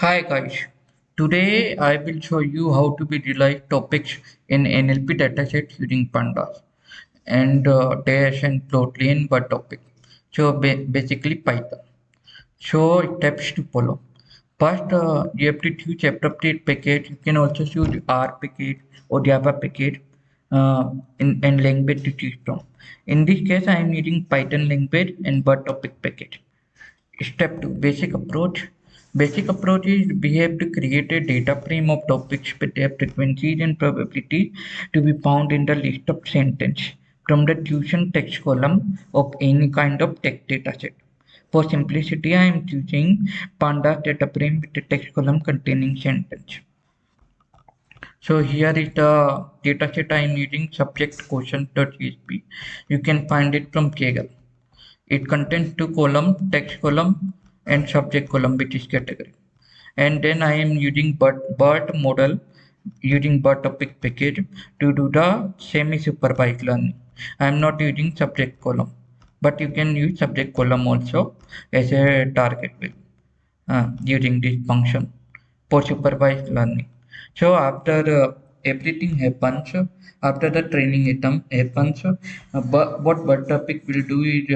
Hi guys, today I will show you how to visualize topics in NLP datasets using Pandas and dash and plotly per topic. So basically Python. So steps to follow. First, you have to choose appropriate package. You can also choose R package or Java package in language to choose from. In this case, I am using Python language and Bertopic package. Step 2, basic approach. Basic approach is we have to create a data frame of topics with their frequencies and probability to be found in the list of sentence from the tuition text column of any kind of text dataset. For simplicity, I am choosing Pandas data frame with the text column containing sentence. So here is the dataset I am using subject question.csv. You can find it from Kaggle. It contains two columns, text column and subject column, which is category. And then I am using BERT model using Bertopic package to do the semi-supervised learning. I am not using subject column, but you can use subject column also as a target value using this function for supervised learning. So after everything happens, after the training item happens, what Bertopic will do is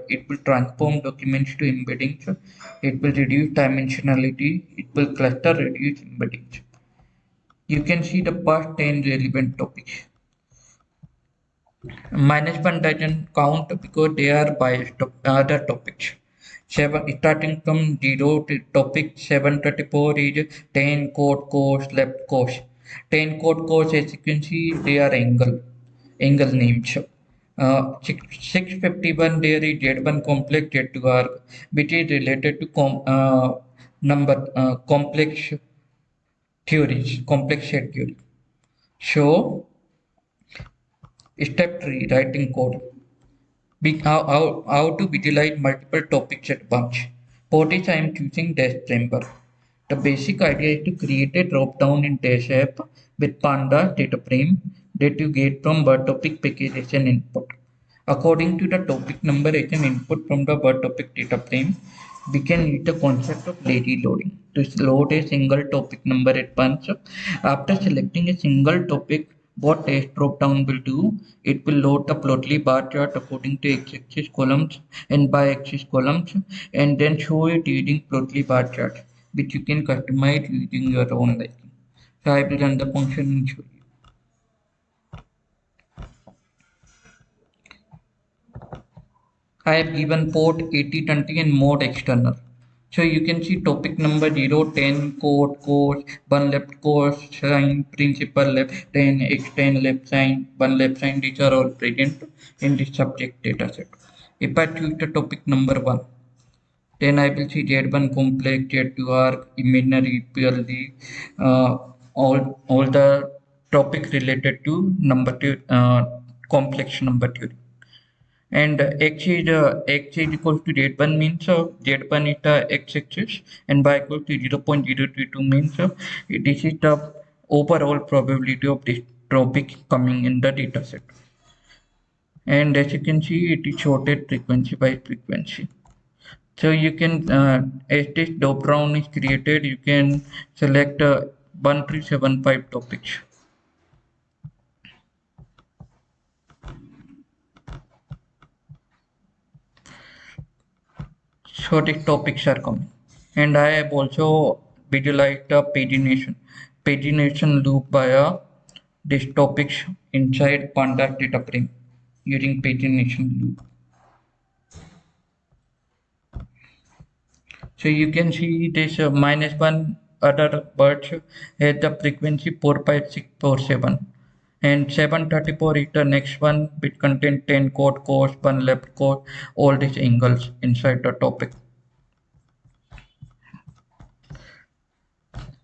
it will transform documents to embeddings. It will reduce dimensionality. It will cluster reduce embeddings. You can see the past 10 relevant topics. -1 doesn't count because they are biased to other topics. Starting from 0 to topic 734 is 10 code course left course. 10 code course, as you can see, they are angle names. 651 there is Z1 complex Z2 arc, which is related to complex theories, complex set theory. So step 3, writing code. How to visualize multiple topics at once. For this, I am choosing Dash Framework. The basic idea is to create a drop-down in Dash app with Pandas data frame that you get from Bertopic package as an input. According to the topic number as an input from the Bertopic data frame, we can use the concept of lazy loading to load a single topic number at once. After selecting a single topic, what text dropdown will do, it will load the plotly bar chart according to x-axis columns and y-axis columns and then show it using plotly bar chart, which you can customize using your own liking. So I will run the function and show you. I have given port 8020 and mode external. So you can see topic number 0, 10, code, course, 1 left course, sign, principal left, 10, x10 left sign, 1 left sign. These are all present in the subject dataset. If I choose the topic number 1, then I will see Z1 complex, Z2 arc, imaginary, PLD, all the topic related to complex number theory. And x is equals to z1 means z1 is the x-axis and y equals to 0.032 means this is the overall probability of this topic coming in the dataset. And as you can see, it is sorted frequency by frequency. So you can, as this drop down is created, you can select 1375 topics. So the topics are coming, and I have also visualized the pagination loop via these topics inside Pandas data frame using pagination loop. So you can see this -1 other birds has the frequency 45647 and 734 is the next one which contains 10 code course, 1 left course, all these angles inside the topic.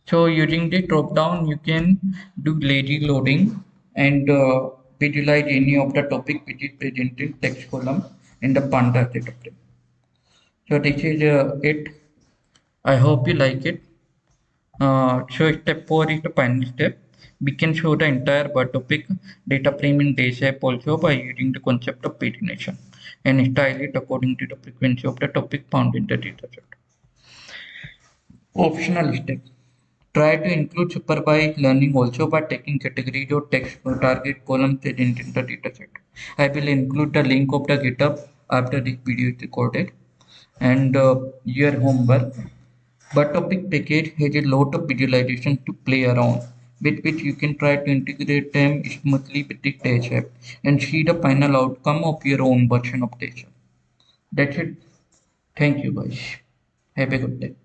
So using the drop down, you can do lazy loading and visualize any of the topic which is present in text column in the Pandas data frame. So this is it. I hope you like it. So step 4 is the final step. We can show the entire topic data frame in datasets also by using the concept of pagination and style it according to the frequency of the topic found in the dataset. Optional step. Try to include supervised learning also by taking categories or text or target columns in the dataset. I will include the link of the GitHub after this video is recorded. And your homework. Bertopic package has a lot of visualization to play around with which you can try to integrate them smoothly with the datasets and see the final outcome of your own version of datasets. That's it. Thank you guys. Have a good day.